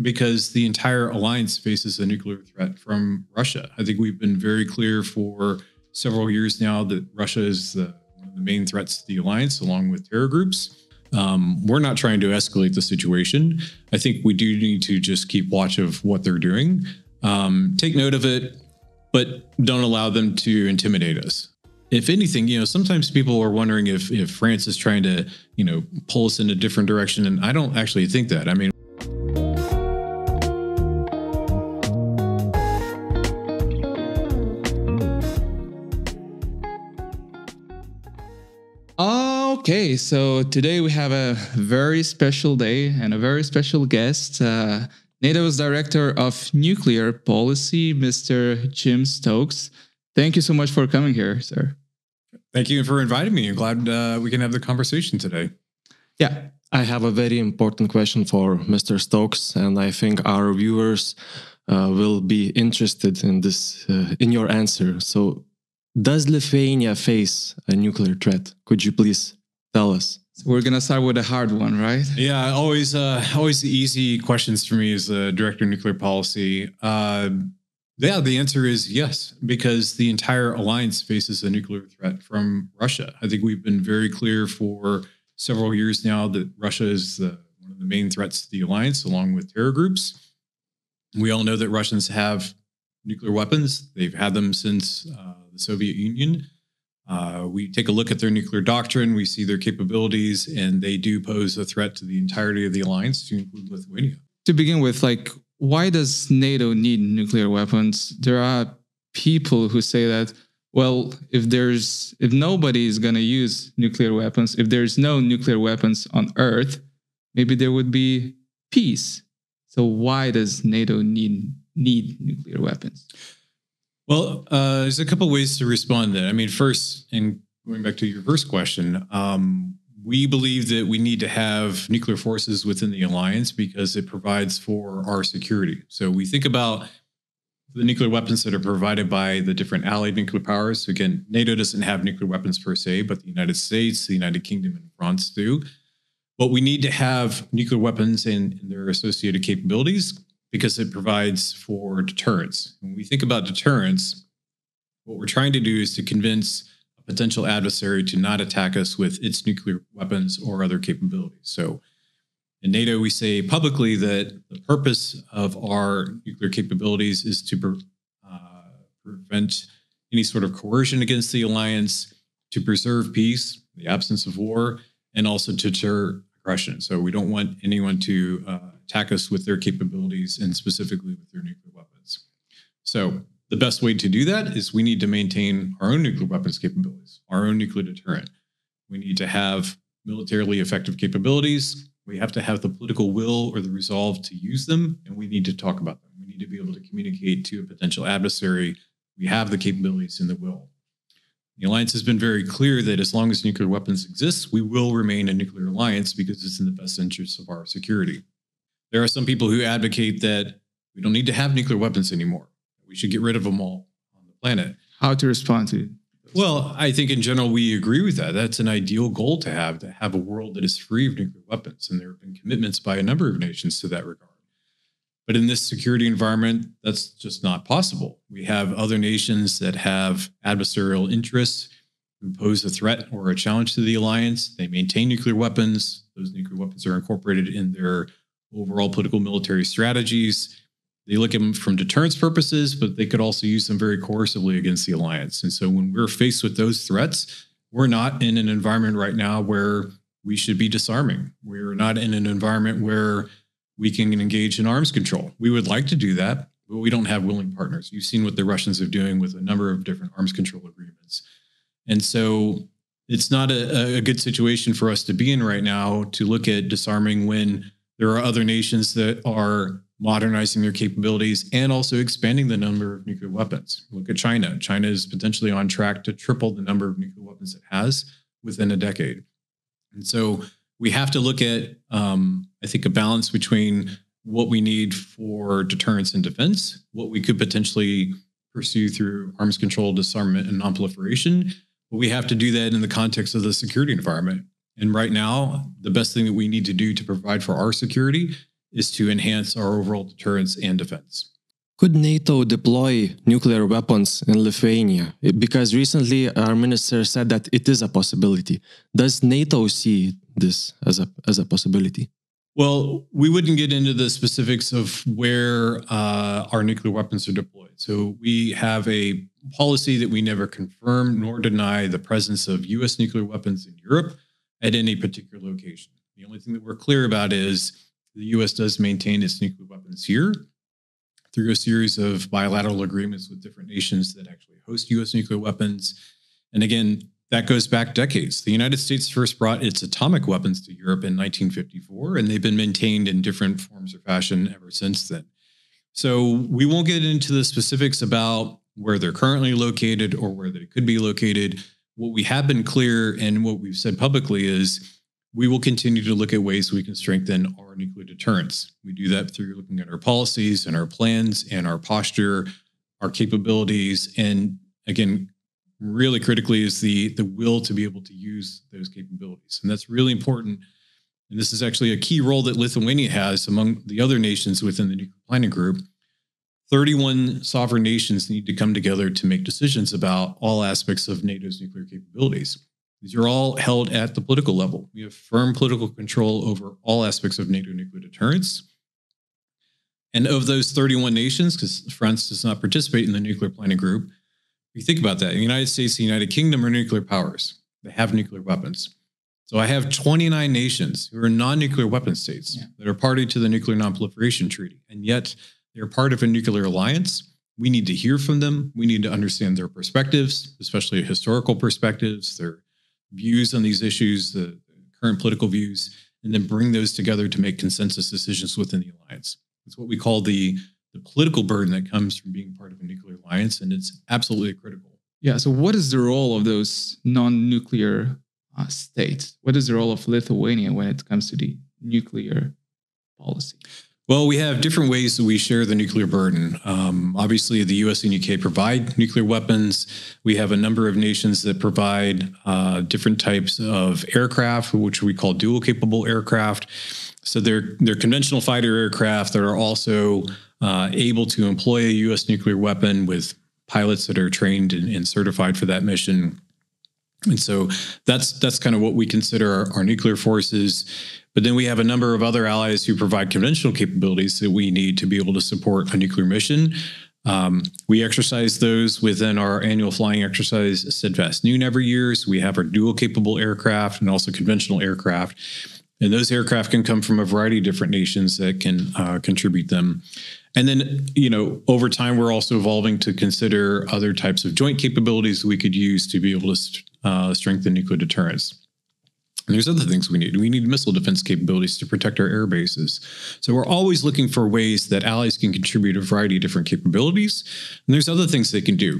because the entire alliance faces a nuclear threat from Russia. I think we've been very clear for several years now that Russia is one of the main threats to the alliance, along with terror groups. We're not trying to escalate the situation. I think we do need to just keep watch of what they're doing, take note of it, but don't allow them to intimidate us. If anything, sometimes people are wondering if France is trying to, pull us in a different direction. And I don't actually think that. I mean, Okay, so today we have a very special day and a very special guest, NATO's Director of Nuclear Policy, Mr. Jim Stokes. Thank you so much for coming here, sir. Thank you for inviting me. I'm glad we can have the conversation today. Yeah. I have a very important question for Mr. Stokes, and I think our viewers will be interested in this, in your answer. So, does Lithuania face a nuclear threat? Could you please tell us? So we're gonna start with a hard one, right? Yeah, always the easy questions for me as the Director of Nuclear Policy. Yeah, the answer is yes, because the entire alliance faces a nuclear threat from Russia. I think we've been very clear for several years now that Russia is one of the main threats to the alliance, along with terror groups. We all know that Russians have nuclear weapons. They've had them since the Soviet Union. We take a look at their nuclear doctrine, we see their capabilities, and they do pose a threat to the entirety of the alliance, to include Lithuania. To begin with, why does NATO need nuclear weapons? There are people who say that, well, if nobody is going to use nuclear weapons, if there's no nuclear weapons on Earth, maybe there would be peace. So why does NATO need nuclear weapons? Well, there's a couple ways to respond to that. I mean, first, and going back to your first question, we believe that we need to have nuclear forces within the alliance because it provides for our security. So we think about the nuclear weapons that are provided by the different allied nuclear powers. So again, NATO doesn't have nuclear weapons per se, but the United States, the United Kingdom, and France do. But we need to have nuclear weapons and their associated capabilities because it provides for deterrence. When we think about deterrence, what we're trying to do is to convince a potential adversary to not attack us with its nuclear weapons or other capabilities. So in NATO, we say publicly that the purpose of our nuclear capabilities is to prevent any sort of coercion against the alliance, to preserve peace, the absence of war, and also to deter aggression. So we don't want anyone to attack us with their capabilities and specifically with their nuclear weapons. So the best way to do that is we need to maintain our own nuclear weapons capabilities, our own nuclear deterrent. We need to have militarily effective capabilities. We have to have the political will or the resolve to use them, and we need to talk about them. We need to be able to communicate to a potential adversary. We have the capabilities and the will. The alliance has been very clear that as long as nuclear weapons exist, we will remain a nuclear alliance because it's in the best interest of our security. There are some people who advocate that we don't need to have nuclear weapons anymore. We should get rid of them all on the planet. How to respond to? Well, I think in general, we agree with that. That's an ideal goal to have a world that is free of nuclear weapons. And there have been commitments by a number of nations to that regard. But in this security environment, that's just not possible. We have other nations that have adversarial interests who pose a threat or a challenge to the alliance. They maintain nuclear weapons. Those nuclear weapons are incorporated in their overall political military strategies. They look at them from deterrence purposes, but they could also use them very coercively against the alliance. And so when we're faced with those threats, we're not in an environment right now where we should be disarming. We're not in an environment where we can engage in arms control. We would like to do that, but we don't have willing partners. You've seen what the Russians are doing with a number of different arms control agreements. And so it's not a good situation for us to be in right now to look at disarming when there are other nations that are modernizing their capabilities and also expanding the number of nuclear weapons. Look at China. China is potentially on track to triple the number of nuclear weapons it has within a decade. And so we have to look at, I think, a balance between what we need for deterrence and defense, what we could potentially pursue through arms control, disarmament, and nonproliferation. But we have to do that in the context of the security environment. And right now, the best thing that we need to do to provide for our security is to enhance our overall deterrence and defense. Could NATO deploy nuclear weapons in Lithuania? Because recently our minister said that it is a possibility. Does NATO see this as a possibility? Well, we wouldn't get into the specifics of where our nuclear weapons are deployed. So we have a policy that we never confirm nor deny the presence of U.S. nuclear weapons in Europe at any particular location. The only thing that we're clear about is the U.S. does maintain its nuclear weapons here through a series of bilateral agreements with different nations that actually host U.S. nuclear weapons. And again, that goes back decades. The United States first brought its atomic weapons to Europe in 1954, and they've been maintained in different forms or fashion ever since then. So we won't get into the specifics about where they're currently located or where they could be located. What we have been clear and what we've said publicly is we will continue to look at ways we can strengthen our nuclear deterrence. We do that through looking at our policies and our plans and our posture, our capabilities, and again, really critically is the will to be able to use those capabilities. And that's really important. And this is actually a key role that Lithuania has among the other nations within the nuclear planning group. 31 sovereign nations need to come together to make decisions about all aspects of NATO's nuclear capabilities. These are all held at the political level. We have firm political control over all aspects of NATO nuclear deterrence. And of those 31 nations, because France does not participate in the nuclear planning group, if you think about that, the United States, the United Kingdom are nuclear powers. They have nuclear weapons. So I have 29 nations who are non-nuclear weapon states that are party to the Nuclear Non-Proliferation Treaty. And yet they're part of a nuclear alliance. We need to hear from them. We need to understand their perspectives, especially historical perspectives, their views on these issues, the current political views, and then bring those together to make consensus decisions within the alliance. It's what we call the political burden that comes from being part of a nuclear alliance, and it's absolutely critical. Yeah, so what is the role of those non-nuclear states? What is the role of Lithuania when it comes to the nuclear policy? Well, we have different ways that we share the nuclear burden. Obviously, the US and UK provide nuclear weapons. We have a number of nations that provide different types of aircraft, which we call dual capable aircraft. So they're conventional fighter aircraft that are also able to employ a US nuclear weapon with pilots that are trained and certified for that mission. And so that's kind of what we consider our nuclear forces. But then we have a number of other allies who provide conventional capabilities that we need to be able to support a nuclear mission. We exercise those within our annual flying exercise, Steadfast Noon, every year. So we have our dual capable aircraft and also conventional aircraft. And those aircraft can come from a variety of different nations that can contribute them. And then, over time, we're also evolving to consider other types of joint capabilities we could use to be able to strengthen nuclear deterrence. And there's other things we need. We need missile defense capabilities to protect our air bases. So we're always looking for ways that allies can contribute a variety of different capabilities. And there's other things they can do.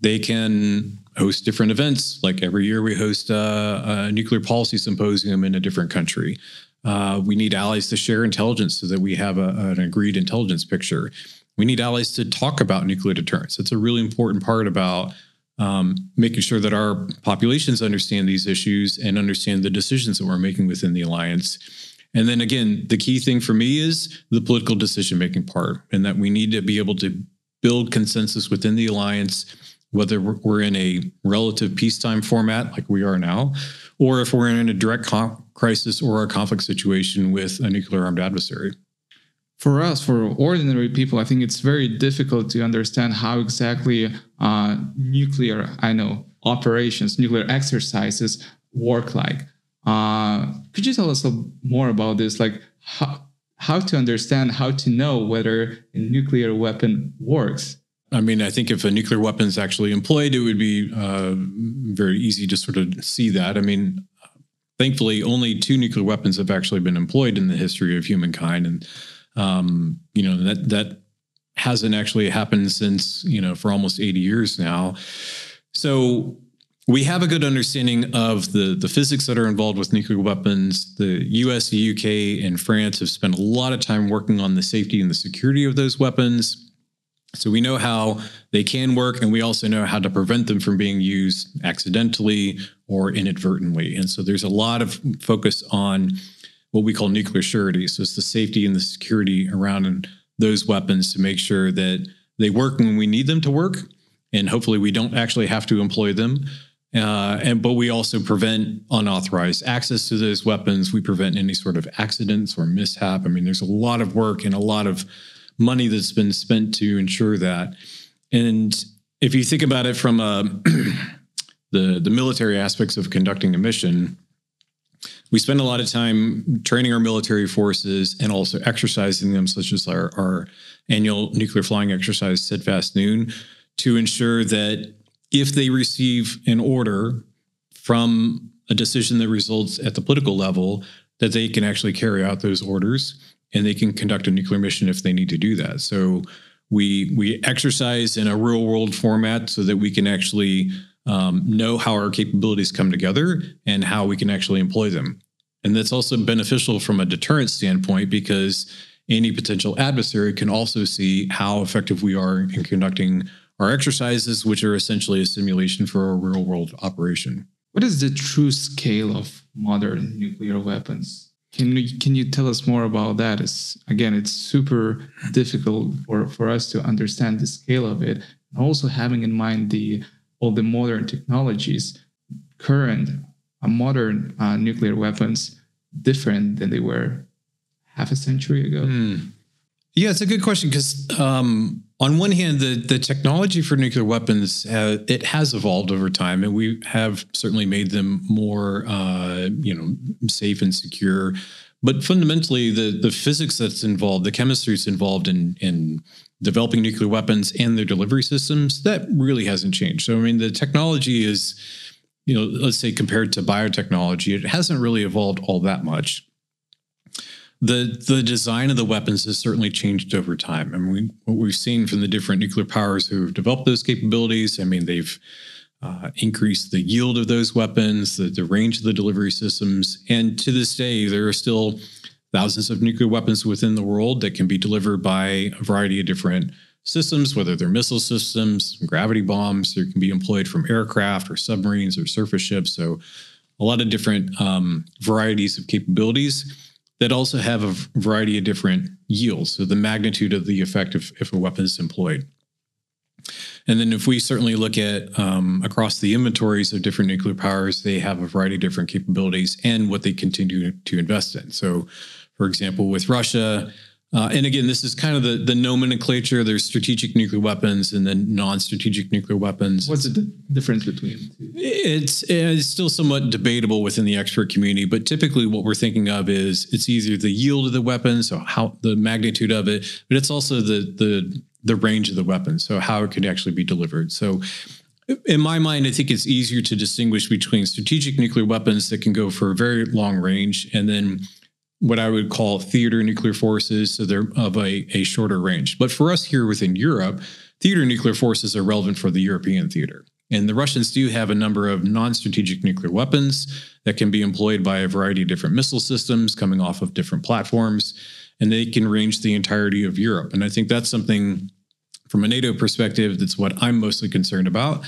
They can host different events. Like every year we host a nuclear policy symposium in a different country. We need allies to share intelligence so that we have an agreed intelligence picture. We need allies to talk about nuclear deterrence. It's a really important part about making sure that our populations understand these issues and understand the decisions that we're making within the alliance. And then again, the key thing for me is the political decision-making part, and that we need to be able to build consensus within the alliance, whether we're in a relative peacetime format like we are now, or if we're in a direct crisis or a conflict situation with a nuclear armed adversary. For us, for ordinary people, I think it's very difficult to understand how exactly nuclear, operations, nuclear exercises work like. Could you tell us more about this? Like how to understand, how to know whether a nuclear weapon works? I mean, I think if a nuclear weapon is actually employed, it would be very easy to sort of see that. I mean, thankfully, only 2 nuclear weapons have actually been employed in the history of humankind. And, that hasn't actually happened since, for almost 80 years now. So we have a good understanding of the physics that are involved with nuclear weapons. The US, the UK, and France have spent a lot of time working on the safety and the security of those weapons. So we know how they can work, and we also know how to prevent them from being used accidentally or inadvertently. And so there's a lot of focus on what we call nuclear surety. So it's the safety and the security around those weapons to make sure that they work when we need them to work, and hopefully we don't actually have to employ them. But we also prevent unauthorized access to those weapons. We prevent any sort of accidents or mishap. I mean, there's a lot of work and a lot of money that's been spent to ensure that. And if you think about it from the military aspects of conducting a mission, we spend a lot of time training our military forces and also exercising them, such as our annual nuclear flying exercise, Steadfast Noon, to ensure that if they receive an order from a decision that results at the political level, that they can actually carry out those orders and they can conduct a nuclear mission if they need to do that. So we exercise in a real world format so that we can actually know how our capabilities come together and how we can actually employ them. And that's also beneficial from a deterrence standpoint, because any potential adversary can also see how effective we are in conducting our exercises, which are essentially a simulation for a real world operation. What is the true scale of modern nuclear weapons? Can you tell us more about that? It's super difficult for us to understand the scale of it, and also having in mind all the modern technologies. Current modern nuclear weapons different than they were half a century ago? Yeah, it's a good question, because on one hand, the technology for nuclear weapons it has evolved over time, and we have certainly made them more safe and secure. But fundamentally, the physics that's involved, the chemistry that's involved in developing nuclear weapons and their delivery systems, that really hasn't changed. So I mean, the technology is, let's say compared to biotechnology, it hasn't really evolved all that much. The design of the weapons has certainly changed over time. I mean, what we've seen from the different nuclear powers who have developed those capabilities, I mean, they've increased the yield of those weapons, the range of the delivery systems. And to this day, there are still thousands of nuclear weapons within the world that can be delivered by a variety of different systems, whether they're missile systems, gravity bombs, they can be employed from aircraft or submarines or surface ships. So a lot of different varieties of capabilities that also have a variety of different yields. So the magnitude of the effect if a weapon is employed. And then if we certainly look at across the inventories of different nuclear powers, they have a variety of different capabilities and what they continue to invest in. So for example, with Russia, and again, this is kind of the nomenclature. There's strategic nuclear weapons and then non-strategic nuclear weapons. What's the difference between the two? It's still somewhat debatable within the expert community, but typically what we're thinking of is it's either the yield of the weapon, so how the magnitude of it, but it's also the range of the weapon, so how it can actually be delivered. So in my mind, I think it's easier to distinguish between strategic nuclear weapons that can go for a very long range and then what I would call theater nuclear forces, so they're of a shorter range. But for us here within Europe, theater nuclear forces are relevant for the European theater. And the Russians do have a number of non-strategic nuclear weapons that can be employed by a variety of different missile systems coming off of different platforms, and they can range the entirety of Europe. And I think that's something from a NATO perspective, that's what I'm mostly concerned about.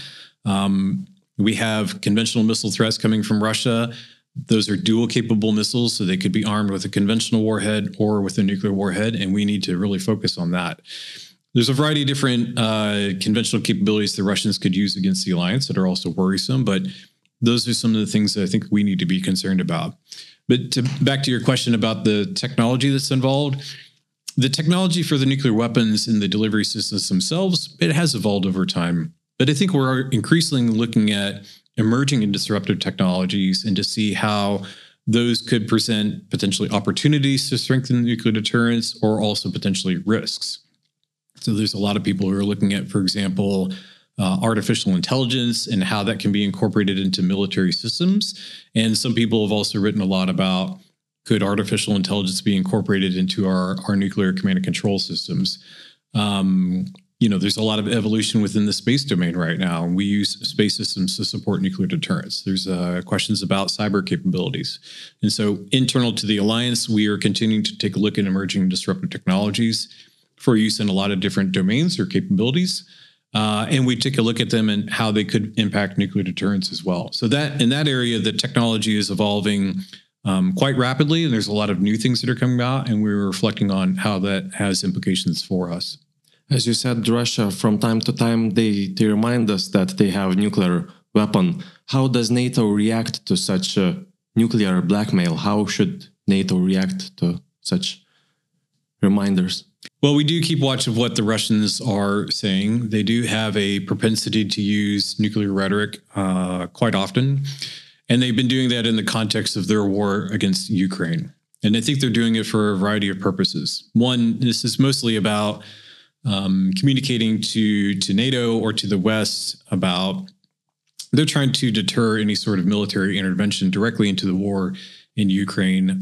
We have conventional missile threats coming from Russia. Those are dual capable missiles, so they could be armed with a conventional warhead or with a nuclear warhead, and we need to really focus on that. There's a variety of different conventional capabilities the Russians could use against the alliance that are also worrisome, but those are some of the things that I think we need to be concerned about. But back to your question about the technology that's involved, the technology for the nuclear weapons and the delivery systems themselves, it has evolved over time. But I think we're increasingly looking at emerging and disruptive technologies and to see how those could present potentially opportunities to strengthen nuclear deterrence or also potentially risks. So there's a lot of people who are looking at, for example, artificial intelligence and how that can be incorporated into military systems. And some people have also written a lot about, could artificial intelligence be incorporated into our nuclear command and control systems? There's a lot of evolution within the space domain right now. We use space systems to support nuclear deterrence. There's questions about cyber capabilities. And so internal to the alliance, we are continuing to take a look at emerging disruptive technologies for use in a lot of different domains or capabilities. And we take a look at them and how they could impact nuclear deterrence as well. So that in that area, the technology is evolving quite rapidly, and there's a lot of new things that are coming out, and we're reflecting on how that has implications for us. As you said, Russia, from time to time, they remind us that they have nuclear weapon. How does NATO react to such nuclear blackmail? How should NATO react to such reminders? Well, we do keep watch of what the Russians are saying. They do have a propensity to use nuclear rhetoric quite often, and they've been doing that in the context of their war against Ukraine. And I think they're doing it for a variety of purposes. One, this is mostly about communicating to NATO or to the West about they're trying to deter any sort of military intervention directly into the war in Ukraine.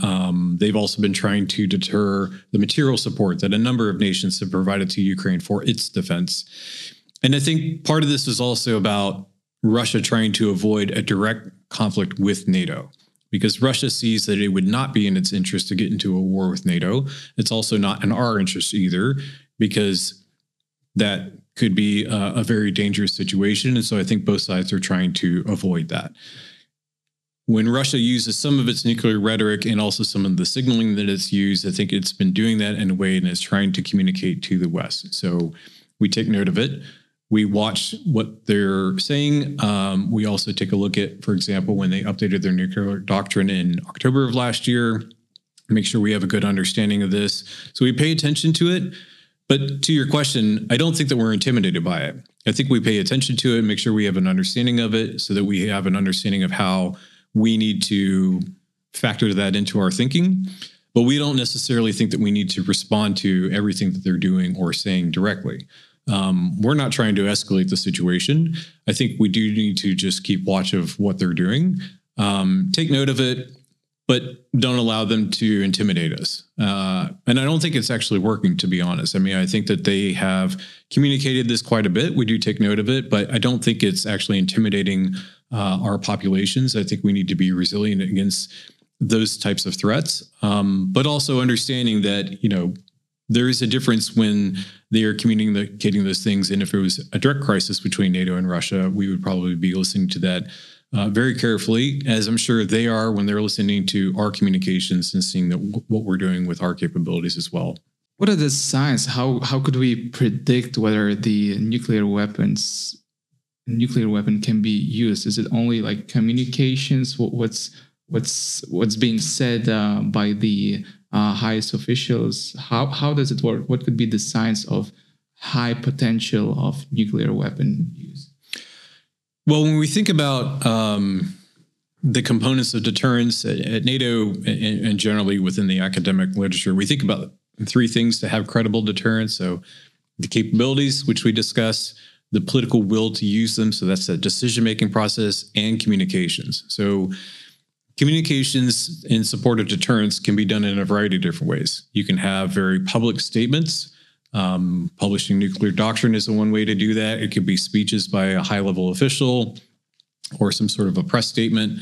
They've also been trying to deter the material support that a number of nations have provided to Ukraine for its defense. And I think part of this is also about Russia trying to avoid a direct conflict with NATO, because Russia sees that it would not be in its interest to get into a war with NATO. It's also not in our interest either, because that could be a very dangerous situation. And so I think both sides are trying to avoid that. When Russia uses some of its nuclear rhetoric and also some of the signaling that it's used, I think it's been doing that in a way and is trying to communicate to the West. So we take note of it. We watch what they're saying. We also take a look at, for example, when they updated their nuclear doctrine in October of last year, make sure we have a good understanding of this. So we pay attention to it. But to your question, I don't think that we're intimidated by it. I think we pay attention to it, make sure we have an understanding of it so that we have an understanding of how we need to factor that into our thinking. But we don't necessarily think that we need to respond to everything that they're doing or saying directly. We're not trying to escalate the situation. I think we do need to just keep watch of what they're doing, take note of it, but don't allow them to intimidate us. And I don't think it's actually working, to be honest. I mean, I think that they have communicated this quite a bit. We do take note of it, but I don't think it's actually intimidating our populations. I think we need to be resilient against those types of threats, but also understanding that, you know, there is a difference when they are communicating those things. And if it was a direct crisis between NATO and Russia, we would probably be listening to that very carefully, as I'm sure they are when they're listening to our communications and seeing that what we're doing with our capabilities as well. What are the signs? How could we predict whether the nuclear weapon can be used? Is it only like communications? What's being said by the highest officials? How does it work? What could be the signs of high potential of nuclear weapon use? Well, when we think about the components of deterrence at NATO and generally within the academic literature, we think about three things to have credible deterrence. So the capabilities, which we discuss, the political will to use them. So that's the decision-making process, and communications. So communications in support of deterrence can be done in a variety of different ways. You can have very public statements. Publishing nuclear doctrine is one way to do that. It could be speeches by a high-level official or some sort of a press statement.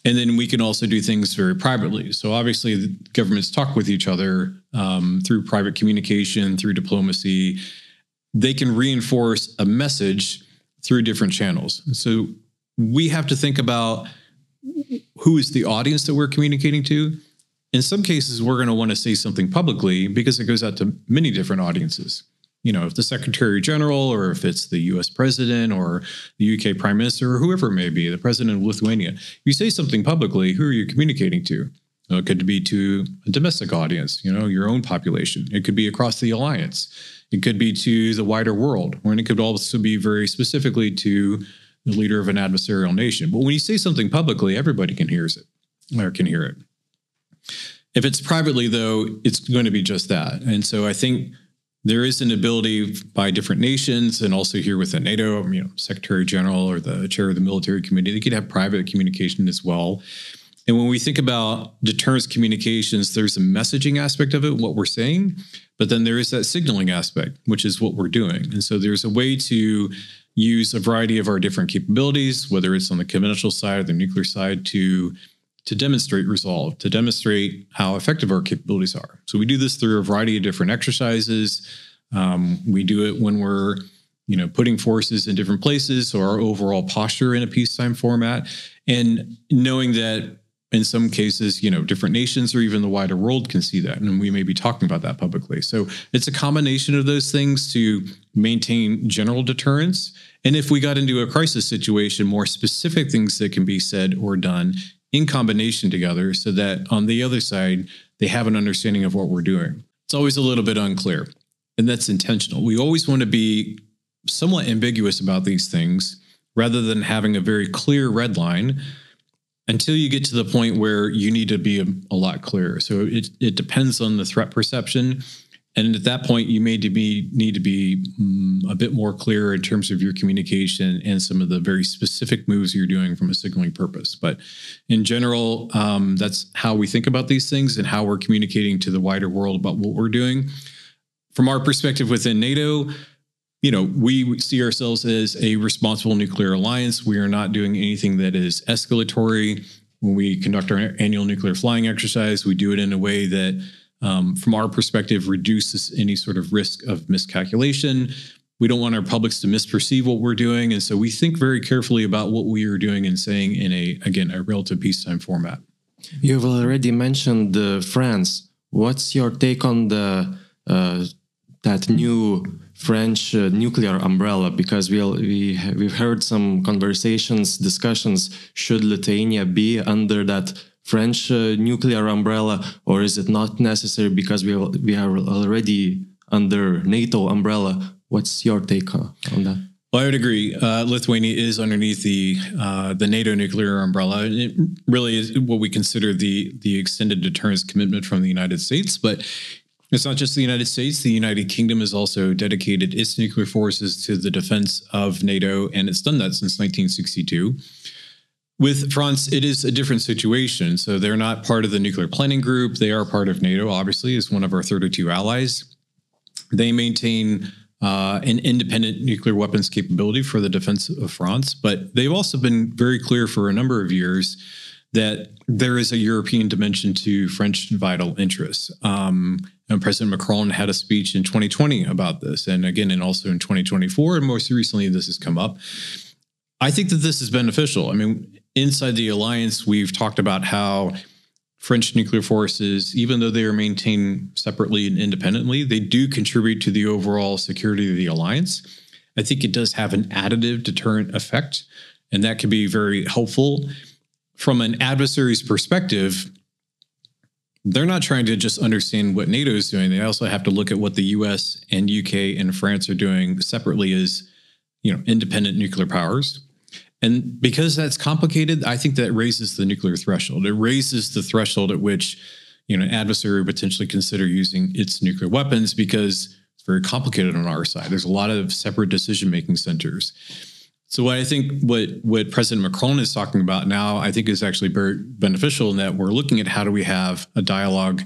And then we can also do things very privately. So obviously, the governments talk with each other through private communication, through diplomacy. They can reinforce a message through different channels. So we have to think about who is the audience that we're communicating to. In some cases, we're going to want to say something publicly because it goes out to many different audiences. You know, if the Secretary General, or if it's the US President or the UK Prime Minister, or whoever it may be, the President of Lithuania, you say something publicly, who are you communicating to? Well, it could be to a domestic audience, you know, your own population. It could be across the alliance. It could be to the wider world, or it could also be very specifically to the leader of an adversarial nation. But when you say something publicly, everybody can hear it. If it's privately, though, it's going to be just that. And so I think there is an ability by different nations, and also here within NATO, you know, Secretary General or the chair of the military committee, they could have private communication as well. And when we think about deterrence communications, there's a messaging aspect of it, what we're saying, but then there is that signaling aspect, which is what we're doing. And so there's a way to use a variety of our different capabilities, whether it's on the conventional side or the nuclear side, to demonstrate resolve, to demonstrate how effective our capabilities are. So we do this through a variety of different exercises. We do it when we're, you know, putting forces in different places, so our overall posture in a peacetime format, and knowing that in some cases, different nations or even the wider world can see that. And we may be talking about that publicly. So it's a combination of those things to maintain general deterrence. And if we got into a crisis situation, more specific things that can be said or done in combination together so that on the other side, they have an understanding of what we're doing. It's always a little bit unclear, and that's intentional. We always want to be somewhat ambiguous about these things rather than having a very clear red line until you get to the point where you need to be a lot clearer. So it depends on the threat perception. And at that point, you need to be a bit more clear in terms of your communication and some of the very specific moves you're doing from a signaling purpose. But in general, that's how we think about these things and how we're communicating to the wider world about what we're doing. From our perspective within NATO, we see ourselves as a responsible nuclear alliance. We are not doing anything that is escalatory. When we conduct our annual nuclear flying exercise, we do it in a way that, from our perspective, reduces any sort of risk of miscalculation. We don't want our publics to misperceive what we're doing. And so we think very carefully about what we are doing and saying in a relative peacetime format. You've already mentioned France. What's your take on that new French nuclear umbrella? Because we've heard some discussions. Should Lithuania be under that French nuclear umbrella, or is it not necessary because we are already under NATO umbrella? What's your take on that? Well, I would agree. Lithuania is underneath the NATO nuclear umbrella. It really is what we consider the extended deterrence commitment from the United States, but it's not just the United States. The United Kingdom has also dedicated its nuclear forces to the defense of NATO, and it's done that since 1962. With France, it is a different situation. So they're not part of the nuclear planning group. They are part of NATO, obviously, as one of our 32 allies. They maintain an independent nuclear weapons capability for the defense of France, but they've also been very clear for a number of years that there is a European dimension to French vital interests. And President Macron had a speech in 2020 about this, and again, and also in 2024, and most recently this has come up. I think that this is beneficial. I mean, inside the alliance, we've talked about how French nuclear forces, even though they are maintained separately and independently, they do contribute to the overall security of the alliance. I think it does have an additive deterrent effect, and that can be very helpful. From an adversary's perspective, they're not trying to just understand what NATO is doing. They also have to look at what the US and UK and France are doing separately as, independent nuclear powers. And because that's complicated, I think that raises the nuclear threshold. It raises the threshold at which, an adversary would potentially consider using its nuclear weapons because it's very complicated on our side. There's a lot of separate decision-making centers. So I think what President Macron is talking about now, I think is actually very beneficial in that we're looking at how do we have a dialogue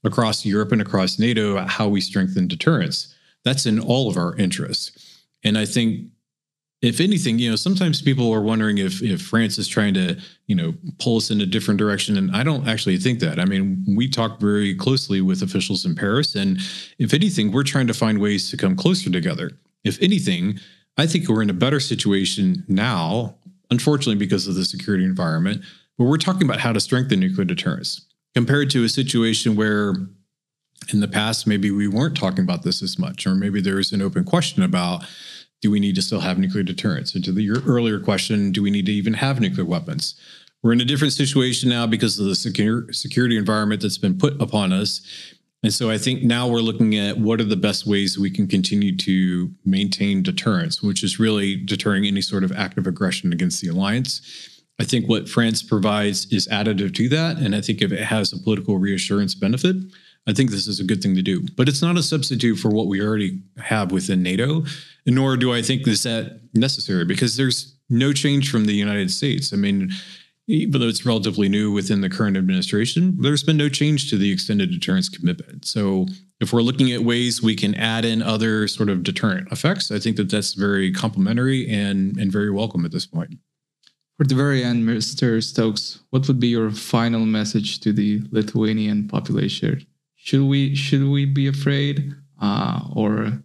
across Europe and across NATO about how we strengthen deterrence. That's in all of our interests. And I think, if anything, sometimes people are wondering if France is trying to, pull us in a different direction. And I don't actually think that. I mean, we talk very closely with officials in Paris. And if anything, we're trying to find ways to come closer together. If anything, I think we're in a better situation now, unfortunately, because of the security environment, where we're talking about how to strengthen nuclear deterrence compared to a situation where in the past, maybe we weren't talking about this as much, or maybe there was an open question about, do we need to still have nuclear deterrence? And to your earlier question, do we need to even have nuclear weapons? We're in a different situation now because of the security environment that's been put upon us. And so I think now we're looking at what are the best ways we can continue to maintain deterrence, which is really deterring any sort of active aggression against the alliance. I think what France provides is additive to that. And I think if it has a political reassurance benefit, I think this is a good thing to do. But it's not a substitute for what we already have within NATO, nor do I think is that necessary, because there's no change from the United States. I mean, even though it's relatively new within the current administration, there's been no change to the extended deterrence commitment. So if we're looking at ways we can add in other sort of deterrent effects, I think that that's very complementary and very welcome at this point. For the very end, Mr. Stokes, what would be your final message to the Lithuanian population? Should we be afraid, or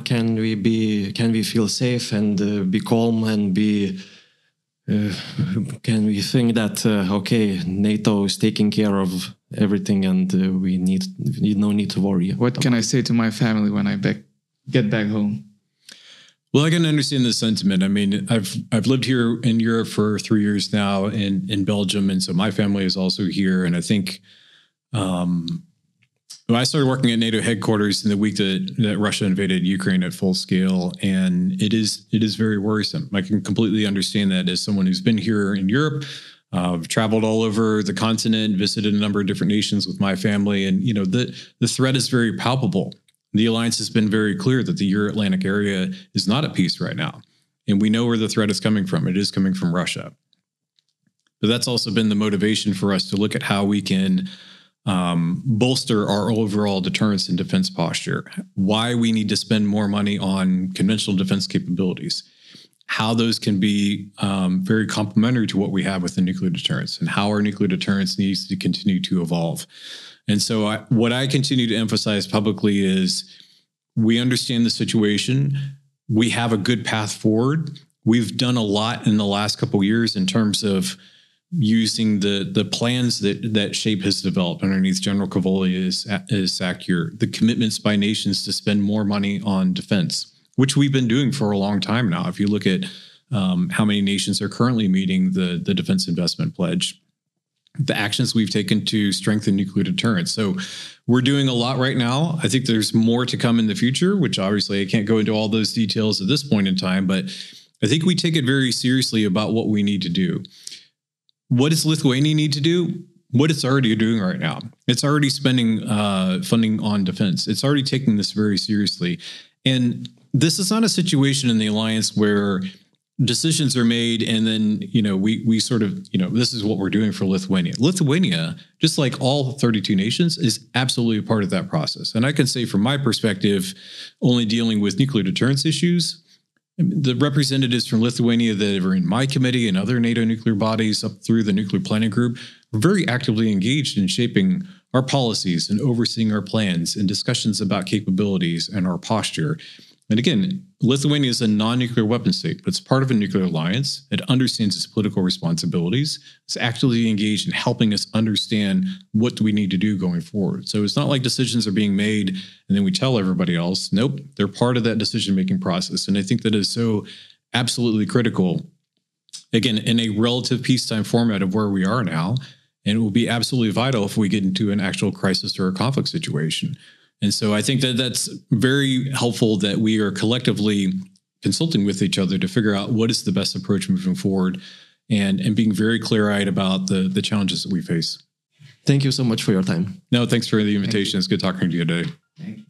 can we feel safe and be calm and be can we think that okay, NATO is taking care of everything and we no need to worry? What can I say to my family when I get back home? Well, I can understand the sentiment. I mean, I've lived here in Europe for 3 years now, in Belgium, and so my family is also here. And I think when I started working at NATO headquarters in the week that Russia invaded Ukraine at full scale, and it is very worrisome. I can completely understand that as someone who's been here in Europe. I've traveled all over the continent, visited a number of different nations with my family, and the threat is very palpable. The alliance has been very clear that the Euro-Atlantic area is not at peace right now. And we know where the threat is coming from. It is coming from Russia. But that's also been the motivation for us to look at how we can bolster our overall deterrence and defense posture, why we need to spend more money on conventional defense capabilities, how those can be very complementary to what we have with the nuclear deterrence, and how our nuclear deterrence needs to continue to evolve. And so what I continue to emphasize publicly is we understand the situation. We have a good path forward. We've done a lot in the last couple of years in terms of using the plans that SHAPE has developed underneath General Cavoli is SACURE, the commitments by nations to spend more money on defense, which we've been doing for a long time now. If you look at how many nations are currently meeting the Defense Investment Pledge, the actions we've taken to strengthen nuclear deterrence. So we're doing a lot right now. I think there's more to come in the future, which obviously I can't go into all those details at this point in time, but I think we take it very seriously about what we need to do. What does Lithuania need to do? What it's already doing right now. It's already spending funding on defense. It's already taking this very seriously. And this is not a situation in the alliance where decisions are made and then, we sort of, this is what we're doing for Lithuania. Lithuania, just like all 32 nations, is absolutely a part of that process. And I can say from my perspective, only dealing with nuclear deterrence issues, the representatives from Lithuania that are in my committee and other NATO nuclear bodies up through the Nuclear Planning Group are very actively engaged in shaping our policies and overseeing our plans and discussions about capabilities and our posture. And again, Lithuania is a non-nuclear weapon state, but it's part of a nuclear alliance. It understands its political responsibilities. It's actively engaged in helping us understand what do we need to do going forward. So it's not like decisions are being made and then we tell everybody else. Nope, they're part of that decision-making process. And I think that is so absolutely critical, again, in a relative peacetime format of where we are now. And it will be absolutely vital if we get into an actual crisis or a conflict situation. And so I think that that's very helpful that we are collectively consulting with each other to figure out what is the best approach moving forward and being very clear-eyed about the challenges that we face. Thank you so much for your time. No, thanks for the invitation. It's good talking to you today. Thank you.